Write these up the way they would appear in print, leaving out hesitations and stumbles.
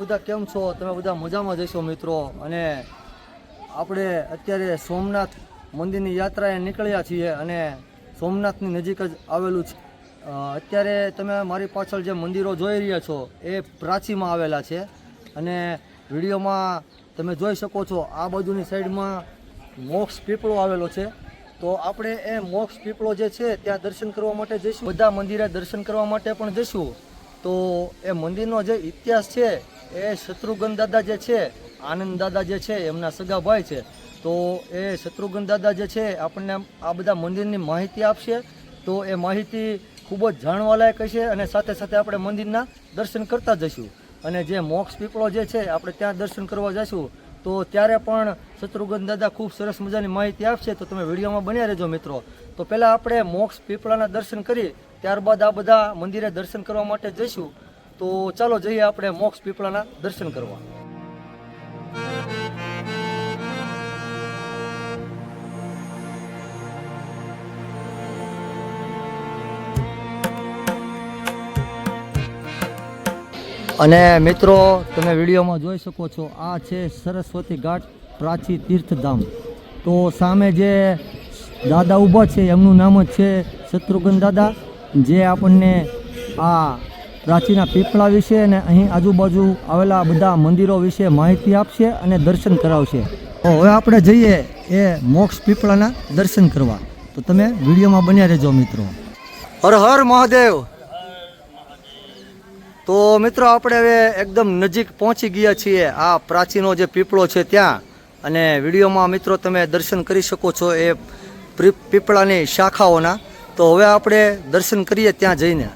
બધા કેમ છો? તમે બધા મજામાં જશો મિત્રો। અને આપણે અત્યારે સોમનાથ મંદિરની યાત્રાએ નીકળ્યા છીએ અને સોમનાથની નજીક જ આવેલું છે। અત્યારે તમે મારી પાછળ જે મંદિરો જોઈ રહ્યા છો એ પ્રાચીમાં આવેલા છે અને વિડીયોમાં તમે જોઈ શકો છો આ બાજુની સાઈડમાં મોક્ષ પીપળો આવેલો છે। તો આપણે એ મોક્ષ પીપળો જે છે ત્યાં દર્શન કરવા માટે જઈશું। બધા મંદિરે દર્શન કરવા માટે પણ જઈશું। તો એ મંદિરનો જે ઇતિહાસ છે એ શત્રુઘ્ન દાદા જે છે, આનંદ દાદા જે છે એમના સગા ભાઈ છે। તો એ શત્રુઘ્ન દાદા જે છે આપણને આ બધા મંદિરની માહિતી આપશે। તો એ માહિતી ખૂબ જ જાણવાલાયક હશે અને સાથે સાથે આપણે મંદિરના દર્શન કરતા જઈશું। અને જે મોક્ષ પીપળો જે છે આપણે ત્યાં દર્શન કરવા જઈશું તો ત્યારે પણ શત્રુઘ્ન દાદા ખૂબ સરસ મજાની માહિતી આપશે। તો તમે વિડીયોમાં બન્યા રહેજો મિત્રો। તો પહેલાં આપણે મોક્ષ પીપળાના દર્શન કરી ત્યારબાદ આ બધા મંદિરે દર્શન કરવા માટે જઈશું। તો ચાલો જઈએ આપણે મોક્ષ પીપળાના દર્શન કરવા। અને મિત્રો તમે વિડીયોમાં જોઈ શકો છો આ છે સરસ્વતી ઘાટ પ્રાચી તીર્થધામ। તો સામે જે દાદા ઊભા છે એમનું નામ જ છે શત્રુઘ્ન દાદા, જે આપણને આ પ્રાચીના પીપળા વિશે અને અહીં આજુબાજુ આવેલા બધા મંદિરો વિશે માહિતી આપશે અને દર્શન કરાવશે। તો હવે આપણે જઈએ એ મોક્ષ પીપળાના દર્શન કરવા। તો તમે વિડીયોમાં બન્યા રહેજો મિત્રો। હર હર મહાદેવ। તો મિત્રો આપણે હવે એકદમ નજીક પહોંચી ગયા છીએ આ પ્રાચીનો જે પીપળો છે ત્યાં। અને વિડીયોમાં મિત્રો તમે દર્શન કરી શકો છો એ પીપળાની શાખાઓના। તો હવે આપણે દર્શન કરીએ ત્યાં જઈને।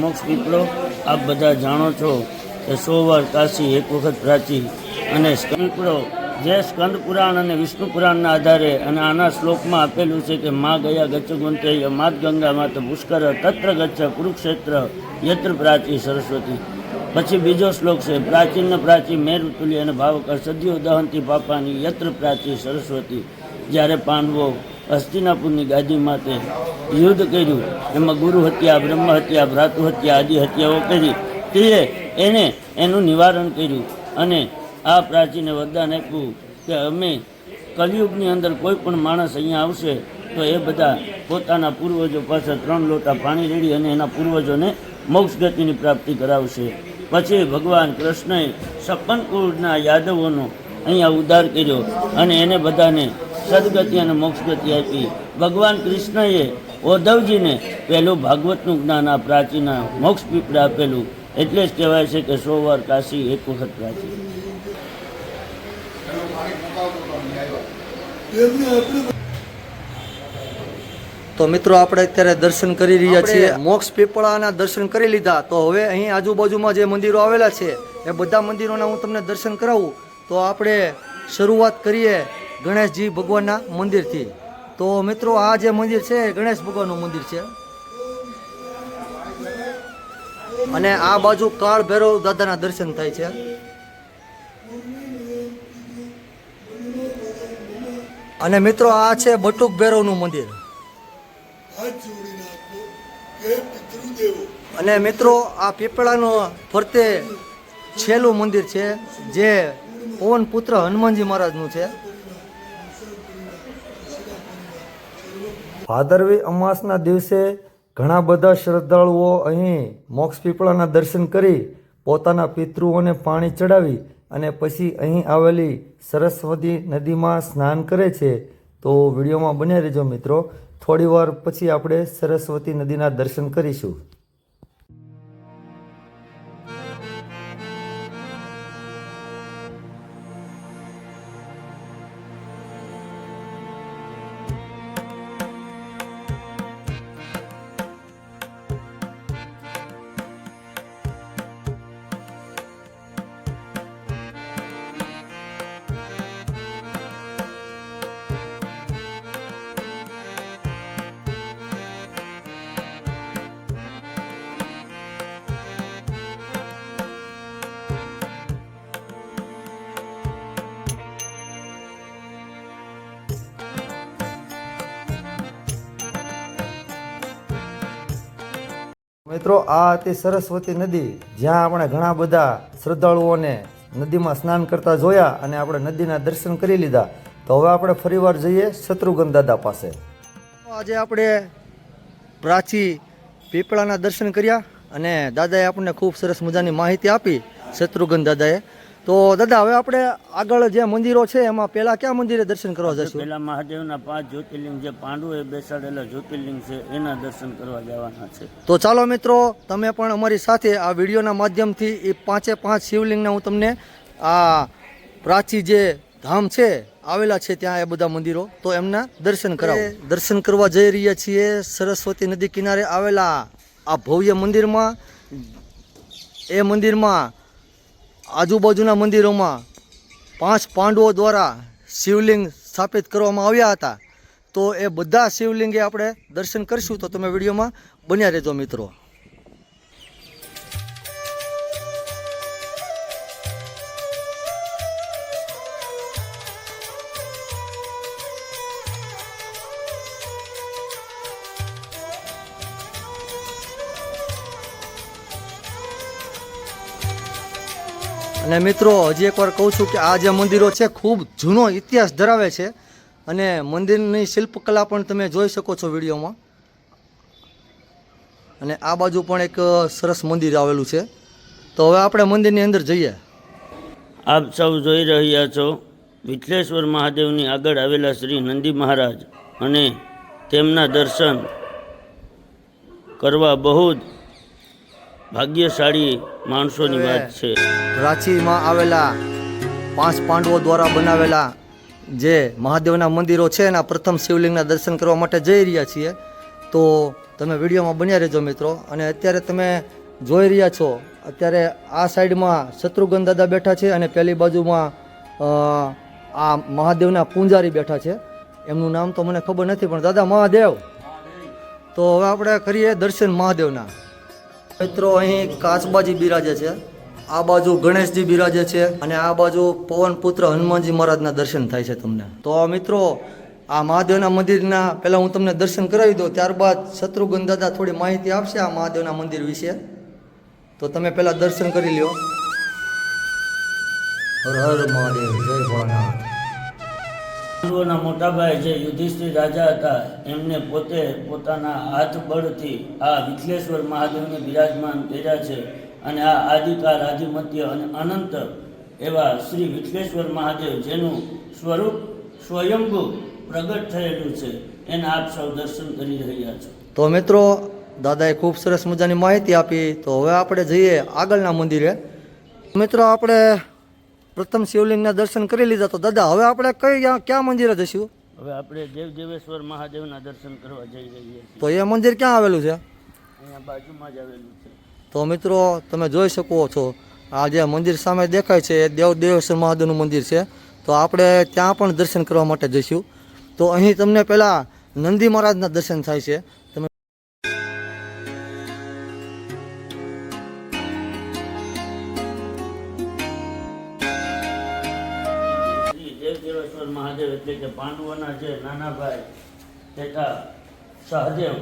મોક્ષ પીપળો આપ બધા જાણો છો કે 100 વાર કાશી એક વખત પ્રાચી અને પીપળો જે સ્કંદ પુરાણ અને વિષ્ણુ પુરાણના આધારે અને આના શ્લોકમાં આપેલું છે કે મા ગયા ગચ્છ ગુંતે માત ગંગા માત પુષ્કર તત્ર ગચ્છ કુરુક્ષેત્ર યત્ર પ્રાચી સરસ્વતી। પછી બીજો શ્લોક છે પ્રાચીન પ્રાચી મેરુ તુલ્ય અને ભાવકર સદીઓ દહંતી પાપાની યત્ર પ્રાચી સરસ્વતી। જ્યારે પાંડવો હસ્તિનાપુરની ગાદી માટે યુદ્ધ કર્યું, એમાં ગુરુ હત્યા, બ્રહ્મ હત્યા, ભ્રાતૃ હત્યા આદિ હત્યાઓ કરી તે એને એનું નિવારણ કર્યું અને આ પ્રાચીને વરદાન આપ્યું કે અમે કલિયુગની અંદર કોઈ પણ માણસ અહીંયા આવશે તો એ બધા પોતાના પૂર્વજો પાસે 3 લોટા પાણી રેડી અને એના પૂર્વજોને મોક્ષ ગતિની પ્રાપ્તિ કરાવશે। પછી ભગવાન કૃષ્ણએ 56 કુળના યાદવોનો અહીંયા ઉદ્ધાર કર્યો અને એને બધાને સદગતિ અને મોક્ષ ગતિ આપી। ભગવાન કૃષ્ણએ ઉદ્ધવજીને પહેલું ભાગવતનું જ્ઞાન આ પ્રાચીના મોક્ષ પીપળે આપેલું। એટલે જ કહેવાય છે કે 100 વાર કાશી એક વખત પ્રાચી। તો મિત્રો આપણે અત્યારે દર્શન કરી રહ્યા છીએ। મોક્ષ પીપળાના દર્શન કરી લીધા। તો હવે અહીં આજુબાજુમાં જે મંદિરો આવેલા છે એ બધા મંદિરોના હું તમને દર્શન કરાવું। તો આપણે શરૂઆત કરીએ ગણેશજી ભગવાનના મંદિરથી। તો મિત્રો આ જે મંદિર છે એ ગણેશ ભગવાનનું મંદિર છે અને આ બાજુ કાળ ભૈરવ દાદાના દર્શન થાય છે। અને મિત્રો આ છે બટુક ભૈરવનું મંદિર। અને મિત્રો આ પીપળાનું ફરતે છેલ્લું મંદિર છે જે પવન પુત્ર હનુમાનજી મહારાજનું છે। ભાદરવી અમાસના દિવસે ઘણા બધા શ્રદ્ધાળુઓ અહીં મોક્ષ પીપળાના દર્શન કરી પોતાના પિતૃઓને પાણી ચડાવી અને પછી અહીં આવેલી સરસ્વતી નદીમાં સ્નાન કરે છે। તો વિડીયોમાં બન્યા રહેજો મિત્રો। થોડી વાર પછી આપણે સરસ્વતી નદીના દર્શન કરીશું। મિત્રો, આ હતી સરસ્વતી નદી, જ્યાં આપણે ઘણા બધા શ્રદ્ધાળુઓને નદીમાં સ્નાન કરતા જોયા અને આપણે નદીના દર્શન કરી લીધા. તો હવે આપણે ફરીવાર જઈએ શત્રુઘ્ન દાદા પાસે. આજે આપણે પ્રાચી પીપળાના દર્શન કર્યા અને દાદાએ આપણને ખૂબ સરસ મજાની માહિતી આપી, શત્રુઘ્ન દાદાએ. તો દાદા, હવે આપણે આગળ જે મંદિરો છે એમાં પહેલા કયા મંદિરે દર્શન કરવા જશું? પેલા મહાદેવના 5 જ્યોતિર્લિંગ જે પાંડુએ બેસાડેલા જ્યોતિર્લિંગ છે એના દર્શન કરવા જવાના છે. તો ચાલો મિત્રો, તમે પણ અમારી સાથે આ વિડીયોના માધ્યમથી એ 5 શિવલિંગના હું તમને આ પ્રાચી જે ધામ છે આવેલા છે ત્યાં એ બધા મંદિરો, તો એમના દર્શન કરાવો. દર્શન કરવા જઈ રહ્યા છીએ સરસ્વતી નદી કિનારે આવેલા આ ભવ્ય મંદિરમાં. એ મંદિરમાં આજુબાજુના મંદિરોમાં 5 પાંડવો દ્વારા શિવલિંગ સ્થાપિત કરવામાં આવ્યા હતા. તો એ બધા શિવલિંગે આપણે દર્શન કરીશું. તો તમે વિડીયોમાં બન્યા રહેજો મિત્રો. અને મિત્રો, હજી એકવાર કહું છું કે આ જે મંદિરો છે ખૂબ જૂનો ઇતિહાસ ધરાવે છે અને મંદિરની શિલ્પકલા પણ તમે જોઈ શકો છો વિડીયોમાં. અને આ બાજુ પણ એક સરસ મંદિર આવેલું છે. તો હવે આપણે મંદિરની અંદર જઈએ. આપ સૌ જોઈ રહ્યા છો વિઠ્ઠલેશ્વર મહાદેવની આગળ આવેલા શ્રી નંદી મહારાજ અને તેમના દર્શન કરવા બહુ જ ભાગ્યશાળી માણસોની વાત છે. પ્રાચીમાં આવેલા 5 પાંડવો દ્વારા બનાવેલા જે મહાદેવના મંદિરો છે એના પ્રથમ શિવલિંગના દર્શન કરવા માટે જઈ રહ્યા છીએ. તો તમે વિડીયોમાં બન્યા રહેજો મિત્રો. અને અત્યારે તમે જોઈ રહ્યા છો, અત્યારે આ સાઈડમાં શત્રુઘ્ન દાદા બેઠા છે અને પેલી બાજુમાં આ મહાદેવના પૂંજારી બેઠા છે. એમનું નામ તો મને ખબર નથી, પણ દાદા મહાદેવ. તો હવે આપણે કરીએ દર્શન મહાદેવના. મિત્રો, અહીં કાચબાજી બિરાજે છે, આ બાજુ ગણેશજી બિરાજે છે અને આ બાજુ પવનપુત્ર હનુમાનજી મહારાજના દર્શન થાય છે તમને. તો મિત્રો, આ મહાદેવના મંદિરના પહેલાં હું તમને દર્શન કરાવી દઉં, ત્યારબાદ શત્રુઘ્ન દાદા થોડી માહિતી આપશે આ મહાદેવના મંદિર વિશે. તો તમે પહેલાં દર્શન કરી લ્યો. હર હર મહાદેવ, જય ભોળાનાથ. પાંડવોના મોટાભાઈ જે યુધિષ્ઠિર રાજા હતા એમને પોતે પોતાના હાથ બળથી આ વિઠ્ઠલેશ્વર મહાદેવને બિરાજમાન કર્યા છે. અને આ આદિકાળ, આદિમધ્ય અને અનંત એવા શ્રી વિઠ્ઠલેશ્વર મહાદેવ જેનું સ્વરૂપ સ્વયંભૂ પ્રગટ થયેલું છે એના આપ સૌ દર્શન કરી રહ્યા છો. તો મિત્રો, દાદાએ ખૂબ સરસ મજાની માહિતી આપી. તો હવે આપણે જઈએ આગળના મંદિરે. મિત્રો, આપણે પ્રથમ શિવલિંગના દર્શન કરી લીધા. તો દાદા, હવે આપણે ક્યાં મંદિરે જઈશું? હવે આપણે દેવદેવેશ્વર મહાદેવના દર્શન કરવા જઈ રહ્યા છીએ. તો એ મંદિર ક્યાં આવેલું છે? અહીંયા બાજુમાં જ આવેલું છે. તો મિત્રો, તમે જોઈ શકો છો આ જે મંદિર સામે દેખાય છે એ દેવદેવેશ્વર મહાદેવનું મંદિર છે. તો આપણે ત્યાં પણ દર્શન કરવા માટે જઈશું. તો અહીં તમને પહેલાં નંદી મહારાજના દર્શન થાય છે. તમે દેવદેવેશ્વર મહાદેવ એટલે કે પાંડવોના જે નાના ભાઈ તથા સહદેવ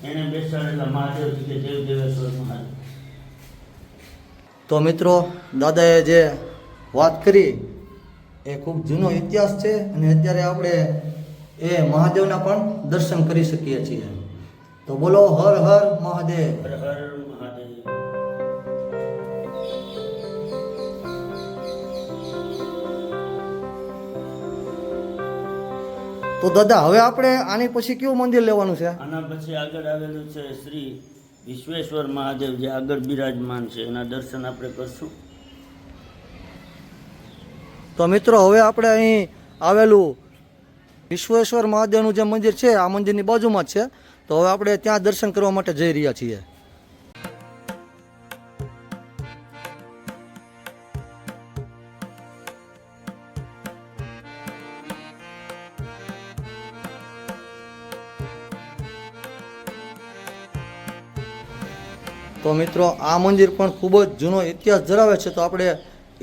એને બેસાડેલા મહાદેવ કે દેવદેવેશ્વર મહાદેવ. તો મિત્રો, દાદાએ જે વાત કરી એ ખૂબ જૂનો ઇતિહાસ છે અને અત્યારે આપણે એ મહાદેવના પણ દર્શન કરી શકીએ છીએ. તો બોલો હર હર મહાદેવ. હર હર મહાદેવ. તો દાદા, હવે આપણે આની પછી કયું મંદિર લેવાનું છે? આના પછી આગળ આવેલું છે શ્રી વિશ્વેશ્વર મહાદેવ જે આગળ બિરાજમાન છે એના દર્શન આપણે કરશું. તો મિત્રો, હવે આપણે અહીં આવેલું વિશ્વેશ્વર મહાદેવનું જે મંદિર છે આ મંદિરની બાજુમાં જ છે. તો હવે આપણે ત્યાં દર્શન કરવા માટે જઈ રહ્યા છીએ. તો મિત્રો, આ મંદિર પણ ખૂબ જ જૂનો ઇતિહાસ ધરાવે છે. તો આપણે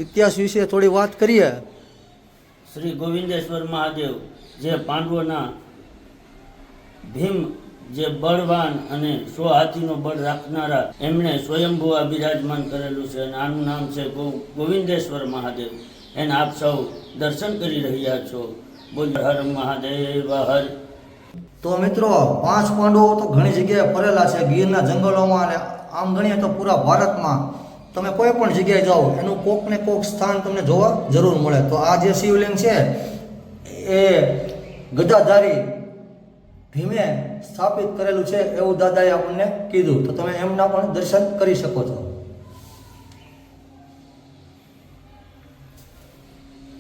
ઇતિહાસ વિશે થોડી વાત કરીએ. શ્રી ગોવિંદેશ્વર મહાદેવ જે પાંડવોના ભીમ જે બળવાન અને 100 હાથીનો બળ રાખનારા એમણે સ્વયંભુવા બિરાજમાન કરેલું છે અને આનું નામ છે ગોવિંદેશ્વર મહાદેવ. એને આપ સૌ દર્શન કરી રહ્યા છો. બોલ હર મહાદેવ હર. તો મિત્રો 5 પાંડવો તો ઘણી જગ્યાએ ફરેલા છે ગીરના જંગલોમાં, અને આમ ગણીએ તો પૂરા ભારતમાં તમે કોઈ પણ જગ્યાએ જાઓ એનું કોક ને કોક સ્થાન તમને જોવા જરૂર મળે. તો આ જે શિવલિંગ છે એ ગદાધારી ભીમે સ્થાપિત કરેલું છે એવું દાદાએ આપણને કીધું. તો તમે એમના પણ દર્શન કરી શકો છો.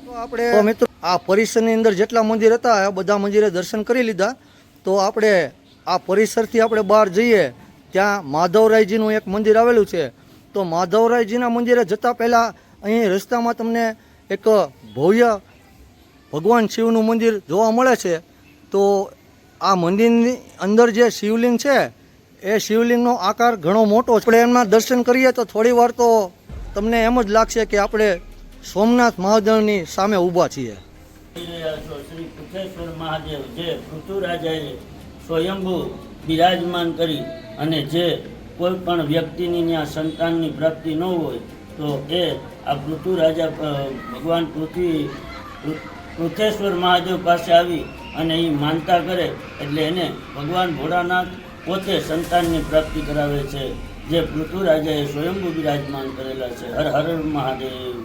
તો આપણે મિત્રો આ પરિસરની અંદર જેટલા મંદિર હતા એ બધા મંદિરે દર્શન કરી લીધા. તો આપણે આ પરિસરથી આપણે બહાર જઈએ ત્યાં માધવરાયજીનું એક મંદિર આવેલું છે. તો માધવરાયજીના મંદિરે જતાં પહેલાં અહીં રસ્તામાં તમને એક ભવ્ય ભગવાન શિવનું મંદિર જોવા મળે છે. તો આ મંદિરની અંદર જે શિવલિંગ છે એ શિવલિંગનો આકાર ઘણો મોટો છે. આપણે એમના દર્શન કરીએ તો થોડી વાર તો તમને એમ જ લાગશે કે આપણે સોમનાથ મહાદેવની સામે ઊભા છીએ. શ્રી પુથેશ્વર મહાદેવ જે પૃથુરાજાએ સ્વયંભૂ બિરાજમાન કરી અને જે કોઈ પણ વ્યક્તિની ત્યાં સંતાનની પ્રાપ્તિ ન હોય તો એ આ પૃથુરાજા ભગવાન પૃથેશ્વર મહાદેવ પાસે આવી અને એ માનતા કરે એટલે એને ભગવાન ભોળાનાથ પોતે સંતાનની પ્રાપ્તિ કરાવે છે. જે પૃથુરાજાએ સ્વયંભૂ બિરાજમાન કરેલા છે. હર હર મહાદેવ.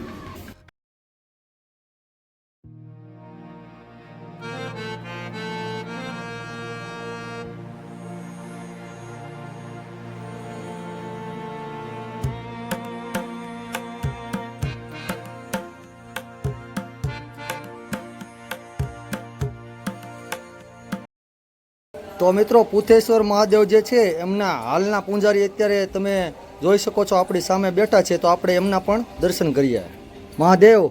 તો મિત્રો પુથેશ્વર મહાદેવ જે છે એમના હાલના પૂંજારી અત્યારે તમે જોઈ શકો છો આપણી સામે બેઠા છે. તો આપણે એમના પણ દર્શન કરીએ. મહાદેવ.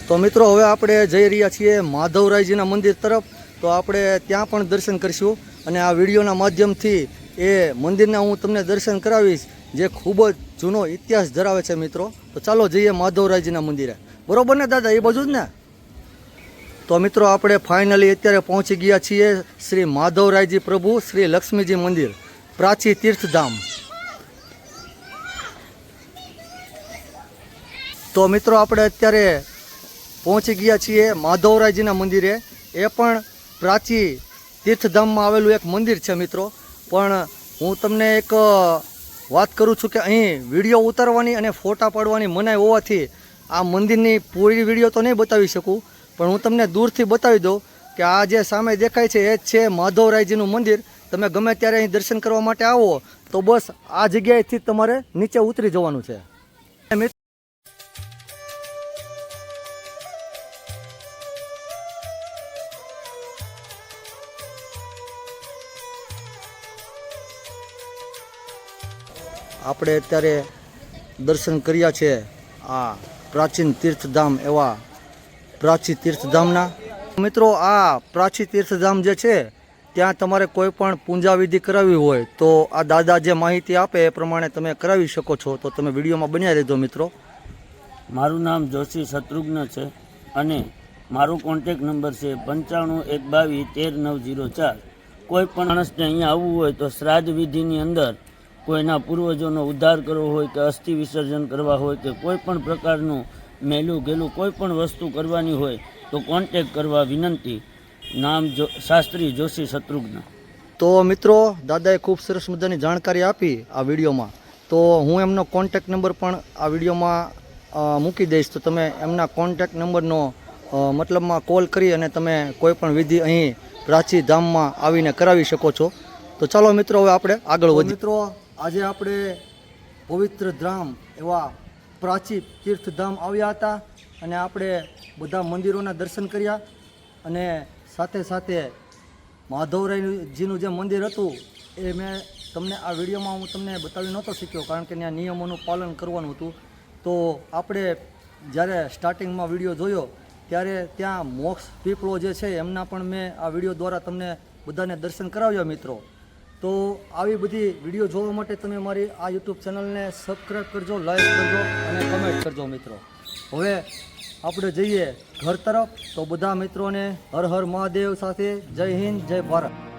તો મિત્રો હવે આપણે જઈ રહ્યા છીએ માધવરાયજીના મંદિર તરફ. તો આપણે ત્યાં પણ દર્શન કરીશું અને આ વિડીયોના માધ્યમથી એ મંદિરના હું તમને દર્શન કરાવીશ જે ખૂબ જ જૂનો ઇતિહાસ ધરાવે છે મિત્રો. તો ચાલો જઈએ માધવરાયજીના મંદિરે. બરોબર ને દાદા, એ બાજુ જ ને? તો મિત્રો આપણે ફાઇનલી અત્યારે પહોંચી ગયા છીએ શ્રી માધવરાયજી પ્રભુ શ્રી લક્ષ્મીજી મંદિર, પ્રાચી તીર્થધામ. તો મિત્રો આપણે અત્યારે પહોંચી ગયા છીએ માધવરાયજીના મંદિરે. એ પણ પ્રાચી તીર્થધામમાં આવેલું એક મંદિર છે મિત્રો. પણ હું તમને એક વાત કરું છું કે અહીં વિડીયો ઉતારવાની અને ફોટા પાડવાની મનાઈ હોવાથી આ મંદિરની પૂરી વિડીયો તો નહીં બતાવી શકું, પણ હું તમને દૂરથી બતાવી દઉં કે આ જે સામે દેખાય છે એ જ છે માધવરાયજીનું મંદિર. તમે ગમે ત્યારે અહીં દર્શન કરવા માટે આવો તો બસ આ જગ્યાએથી તમારે નીચે ઉતરી જવાનું છે. આપણે અત્યારે દર્શન કર્યા છે આ પ્રાચીન તીર્થધામ એવા પ્રાચી તીર્થધામના. મિત્રો આ પ્રાચી તીર્થધામ જે છે ત્યાં તમારે કોઈ પણ પૂજા વિધિ કરાવવી હોય તો આ દાદા જે માહિતી આપે એ પ્રમાણે તમે કરાવી શકો છો. તો તમે વિડીયોમાં બન્યા રહેજો મિત્રો. મારું નામ જોશી શત્રુઘ્ન છે અને મારો કોન્ટેક નંબર છે 9512130904. કોઈ પણ માણસને અહીંયા આવવું હોય તો શ્રાદ્ધ વિધિની અંદર કોઈના પૂર્વજોનો ઉદ્ધાર કરવો હોય કે અસ્થિ વિસર્જન કરવા હોય કે કોઈ પણ પ્રકારનું મેલું ગેલું કોઈ પણ વસ્તુ કરવાની હોય તો કોન્ટેક કરવા વિનંતી. નામ શાસ્ત્રી જોશી શત્રુઘ્ન. તો મિત્રો દાદાએ ખૂબ સરસ મજાની જાણકારી આપી આ વિડીયોમાં. તો હું એમનો કોન્ટેક નંબર પણ આ વિડીયોમાં મૂકી દઈશ. તો તમે એમના કોન્ટેક નંબરનો મતલબમાં કોલ કરી અને તમે કોઈ પણ વિધિ અહીં પ્રાચી ધામમાં આવીને કરાવી શકો છો. તો ચાલો મિત્રો હવે આપણે આગળ વધીએ. મિત્રો આજે આપણે પવિત્ર ધામ એવા પ્રાચી તીર્થધામ આવ્યા હતા અને આપણે બધા મંદિરોના દર્શન કર્યા અને સાથે સાથે માધવરાયજીનું જે મંદિર હતું એ મેં તમને આ વિડીયોમાં હું તમને બતાવી નહોતો શીખ્યો કારણ કે ત્યાં નિયમોનું પાલન કરવાનું હતું. તો આપણે જ્યારે સ્ટાર્ટિંગમાં વિડીયો જોયો ત્યારે ત્યાં મોક્ષ પીપળો જે છે એમના પણ મેં આ વિડીયો દ્વારા તમને બધાને દર્શન કરાવ્યા મિત્રો. તો આવી બધી વિડીયો જોવા માટે તમે મારી આ યુટ્યુબ ચેનલને સબસ્ક્રાઈબ કરજો, લાઈક કરજો અને કમેન્ટ કરજો મિત્રો. હવે આપણે જઈએ ઘર તરફ. તો બધા મિત્રોને હર હર મહાદેવ સાથે જય હિન્દ, જય ભારત.